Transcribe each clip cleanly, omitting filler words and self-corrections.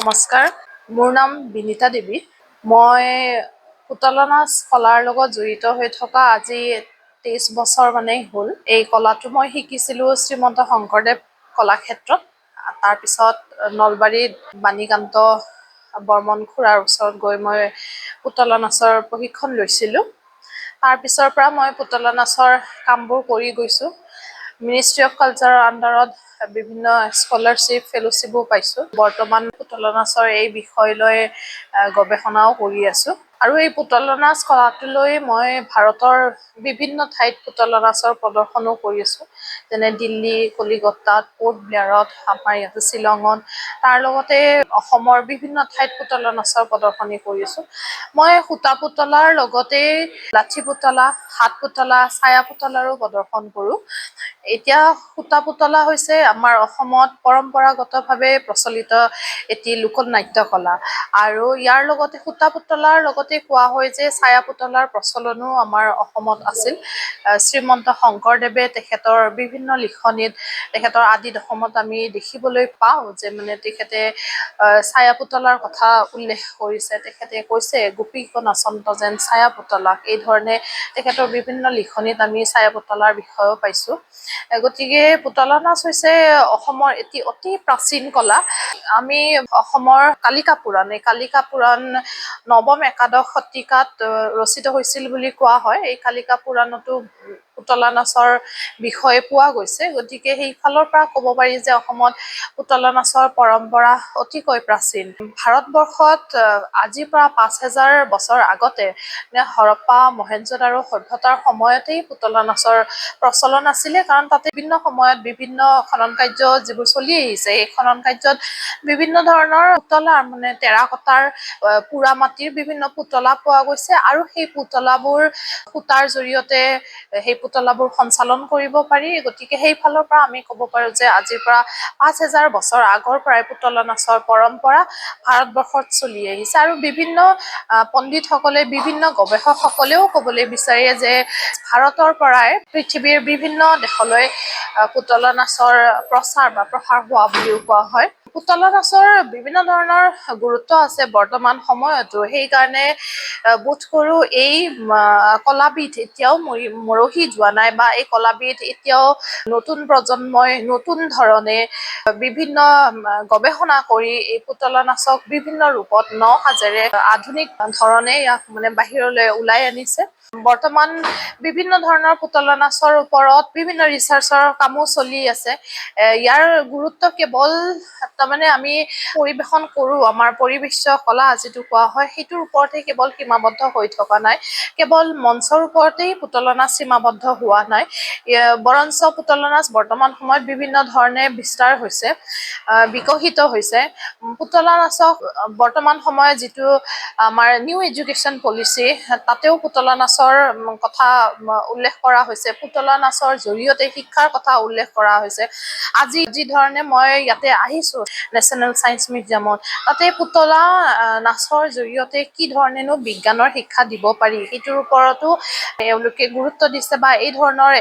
নমস্কাৰ, মোৰ নাম বিনীতা দেৱী। মই পুতলা নাচ কলাৰ লগত জড়িত হৈ থকা আজি 23 বছৰ হ'ল। এই কলাটো মই শিকিছিলোঁ শ্ৰীমন্ত শংকৰদেৱ কলাক্ষেত্ৰত। তাৰপিছত নলবাৰীত বাণীকান্ত বৰ্মন খুৰাৰ ওচৰত গৈ মই পুতলা নাচৰ প্ৰশিক্ষণ লৈছিলোঁ। তাৰপিছৰ পৰা মই পুতলা নাচৰ কামবোৰ কৰি গৈছোঁ। মিনিষ্ট্ৰী অফ কালচাৰৰ আণ্ডাৰত বিভিন্ন স্কলাৰশ্বিপ ফেলোশ্বিপো পাইছোঁ। বৰ্তমান পুতলা নাচৰ এই বিষয় লৈ গৱেষণাও কৰি আছোঁ। আৰু এই পুতলা নাচ কলাটো লৈ মই ভাৰতৰ বিভিন্ন ঠাইত পুতলা নাচৰ প্ৰদৰ্শনো কৰি আছোঁ। যেনে দিল্লী, কলিকতাত, পৰ্ট ব্লেয়াৰত, আমাৰ ইয়াতে শ্বিলঙত। তাৰ লগতে অসমৰ বিভিন্ন ঠাইত পুতলা নাচৰ প্ৰদৰ্শনী কৰি আছোঁ। মই সূতা পুতলাৰ লগতে লাঠি পুতলা, হাত পুতলা, ছায়া পুতলাৰো প্ৰদৰ্শন কৰোঁ। এতিয়া সূতা পুতলা হৈছে আমাৰ অসমত পৰম্পৰাগতভাৱে প্ৰচলিত এটি লোকনাট্য কলা। আৰু ইয়াৰ লগতে সূতা পুতলাৰ লগতে কোৱা হয় যে ছায়া পুতলাৰ প্ৰচলনো আমাৰ অসমত আছিল। শ্ৰীমন্ত শংকৰদেৱে তেখেতৰ বিভিন্ন লিখনিত তেখেতৰ আদি দশমত আমি দেখিবলৈ পাওঁ যে তেখেতে ছায়া পুতলাৰ কথা উল্লেখ কৰিছে। তেখেতে কৈছে গোপীক নাচন্ত যেন ছায়া পুতলাক। এই ধৰণে তেখেতৰ বিভিন্ন লিখনিত আমি ছায়া পুতলাৰ বিষয়েও পাইছোঁ। গতিকে পুতলা নাচ হৈছে অসমৰ এটি অতি প্ৰাচীন কলা। আমি অসমৰ কালিকা পুৰাণ নৱম একাদশ শতিকাত ৰচিত হৈছিল বুলি কোৱা হয়। এই কালিকা পুৰাণতো পুতলা নাচৰ বিষয়ে পোৱা গৈছে। গতিকে সেইফালৰ পৰা ক'ব পাৰি যে অসমত পুতলা নাচৰ পৰম্পৰা অতিকৈ প্ৰাচীন। ভাৰতবৰ্ষত আজিৰ পৰা 5000 বছৰ আগতে হৰপ্পা মহেঞ্জোদাৰো সভ্যতাৰ সময়তেই পুতলা নাচৰ প্ৰচলন আছিলে। কাৰণ তাতে বিভিন্ন সময়ত বিভিন্ন খনন কাৰ্য যিবোৰ চলি আহিছে, এই খনন কাৰ্যত বিভিন্ন ধৰণৰ পুতলা টেৰাকটাৰ পোৰা মাটিৰ বিভিন্ন পুতলা পোৱা গৈছে। আৰু সেই পুতলাবোৰ সূতাৰ জৰিয়তে সেই পুতলাবোৰ সঞ্চালন কৰিব পাৰি। গতিকে সেইফালৰ পৰা আমি ক'ব পাৰোঁ যে আজিৰ পৰা 5000 বছৰ আগৰ পৰাই পুতলা নাচৰ পৰম্পৰা ভাৰতবৰ্ষত চলি আহিছে। আৰু বিভিন্ন পণ্ডিতসকলে, বিভিন্ন গৱেষকসকলেও ক'বলৈ বিচাৰে যে ভাৰতৰ পৰাই পৃথিৱীৰ বিভিন্ন দেশলৈ পুতলা নাচৰ প্ৰসাৰ হোৱা বুলিও কোৱা হয়। পুতলা নাচৰ বিভিন্ন ধৰণৰ গুৰুত্ব আছে বৰ্তমান সময়তো। সেইকাৰণে বোধ কৰোঁ এই কলাবিধ এতিয়াও মৰহি যোৱা নাই, বা এই কলাবিধ এতিয়াও নতুন প্ৰজন্মই নতুন ধৰণে বিভিন্ন গৱেষণা কৰি এই পুতলা নাচক বিভিন্ন ৰূপত ন-সাজেৰে আধুনিক ধৰণে ইয়াক বাহিৰলৈ ওলাই আনিছে। বৰ্তমান বিভিন্ন ধৰণৰ পুতলা নাচৰ ওপৰত বিভিন্ন ৰিচাৰ্চৰ কামো চলি আছে। ইয়াৰ গুৰুত্ব কেৱল আমি পৰিবেশন কৰোঁ, আমাৰ পৰিবেশ্য কলা যিটো কোৱা হয়, সেইটোৰ ওপৰতে কেৱল সীমাবদ্ধ হৈ থকা নাই। কেৱল মঞ্চৰ ওপৰতেই পুতলা নাচ সীমাবদ্ধ হোৱা নাই। বৰঞ্চ পুতলা নাচ বৰ্তমান সময়ত বিভিন্ন ধৰণে বিস্তাৰ হৈছে, বিকশিত হৈছে। পুতলা নাচক বৰ্তমান সময়ত যিটো আমাৰ নিউ এডুকেশ্যন পলিচি, তাতেও পুতলা নাচৰ কথা উল্লেখ কৰা হৈছে। পুতলা নাচৰ জৰিয়তে শিক্ষাৰ কথা উল্লেখ কৰা হৈছে। আজি যি ধৰণে মই ইয়াতে আহিছোঁ নেশ্যনেল ছায়েন্স মিউজিয়ামত, তাতে পুতলা নাচৰ জৰিয়তে কি ধৰণেনো বিজ্ঞানৰ শিক্ষা দিব পাৰি সেইটোৰ ওপৰতো এওঁলোকে গুৰুত্ব দিছে, বা এই ধৰণৰ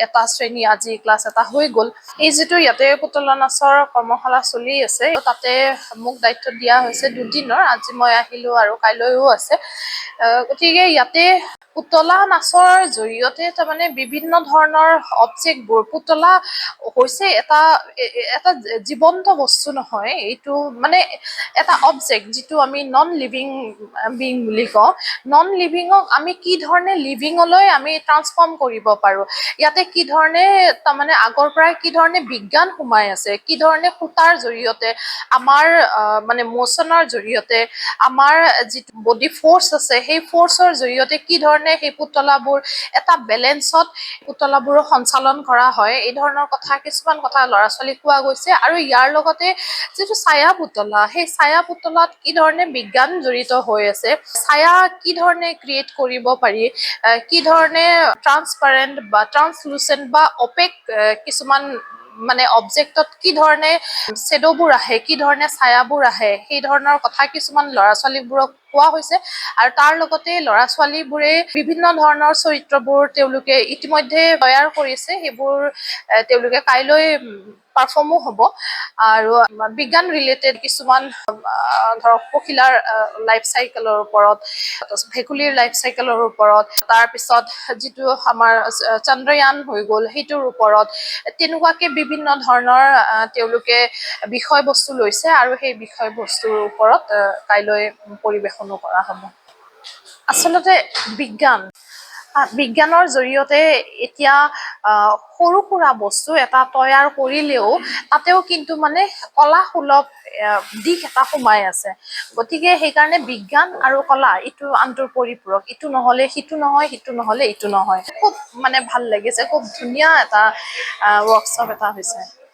এটা শ্ৰেণী আজি ক্লাছ এটা হৈ গ'ল। এই যিটো ইয়াতে পুতলা নাচৰ কৰ্মশালা চলি আছে, তাতে মোক দায়িত্ব দিয়া হৈছে 2 দিনৰ। আজি মই আহিলোঁ আৰু কাইলৈও আছে। গতিকে ইয়াতে পুতলা নাচৰ জৰিয়তে বিভিন্ন ধৰণৰ অবজেক্টবোৰ, পুতলা হৈছে এটা জীৱন্ত বস্তু নহয়, এইটো এটা অবজেক্ট যিটো আমি নন লিভিং বিং বুলি কওঁ। নন লিভিঙক আমি কি ধৰণে লিভিঙলৈ আমি ট্ৰান্সফৰ্ম কৰিব পাৰোঁ, ইয়াতে কি ধৰণে আগৰ পৰাই কি ধৰণে বিজ্ঞান সোমাই আছে, কি ধৰণে সূতাৰ জৰিয়তে আমাৰ মোচনৰ জৰিয়তে আমাৰ যিটো বডি ফৰ্চ আছে, সেই ফৰ্চৰ জৰিয়তে কি ধৰণে সেই পুতলাবোৰ এটা বেলেঞ্চত পুতলাবোৰৰ সঞ্চালন কৰা হয়, এই ধৰণৰ কিছুমান কথা ল'ৰা ছোৱালীক কোৱা গৈছে। আৰু ইয়াৰ লগতে যিটো ছায়া পুতলা, সেই ছায়া পুতলাত কি ধৰণে বিজ্ঞান জড়িত হৈ আছে, ছায়া কি ধৰণে ক্ৰিয়েট কৰিব পাৰি, কি ধৰণে ট্ৰান্সপাৰেণ্ট বা ট্ৰান্সলুচেণ্ট বা অপেক কিছুমান অবজেক্টত কি ধৰণে শ্বেডোবোৰ আহে, কি ধৰণে ছায়াবোৰ আহে, সেই ধৰণৰ কথা কিছুমান ল'ৰা ছোৱালীবোৰক কোৱা হৈছে আৰু তাৰ লগতে ল'ৰা ছোৱালীবোৰে বিভিন্ন ধৰণৰ চৰিত্ৰবোৰ তেওঁলোকে ইতিমধ্যে তৈয়াৰ কৰিছে সেইবোৰ তেওঁলোকে কাইলৈ পাৰফৰ্মো হ'ব আৰু বিজ্ঞান ৰিলেটেড কিছুমান ধৰক পখিলাৰ লাইফ চাইকেলৰ ওপৰত ভেকুলীৰ লাইফ চাইকেলৰ ওপৰত তাৰপিছত যিটো আমাৰ চন্দ্ৰয়ান হৈ গ'ল সেইটোৰ ওপৰত তেনেকুৱাকে বিভিন্ন ধৰণৰ তেওঁলোকে বিষয়বস্তু লৈছে আৰু সেই বিষয়বস্তুৰ ওপৰত কাইলৈ পৰিৱেশনো কৰা হ'ব আচলতে বিজ্ঞানৰ জৰিয়তে এতিয়া সৰু সুৰা বস্তু এটা তৈয়াৰ কৰিলেও তাতেও কিন্তু মানে কলা সুলভ দিশ এটা সোমাই আছে গতিকে সেইকাৰণে বিজ্ঞান আৰু কলা ইটো আনটোৰ পৰিপূৰক ইটো নহলে সিটো নহয় সিটো নহলে ইটো নহয় খুব মানে ভাল লাগিছে খুব ধুনীয়া এটা ৱৰ্কশ্বপ এটা হৈছে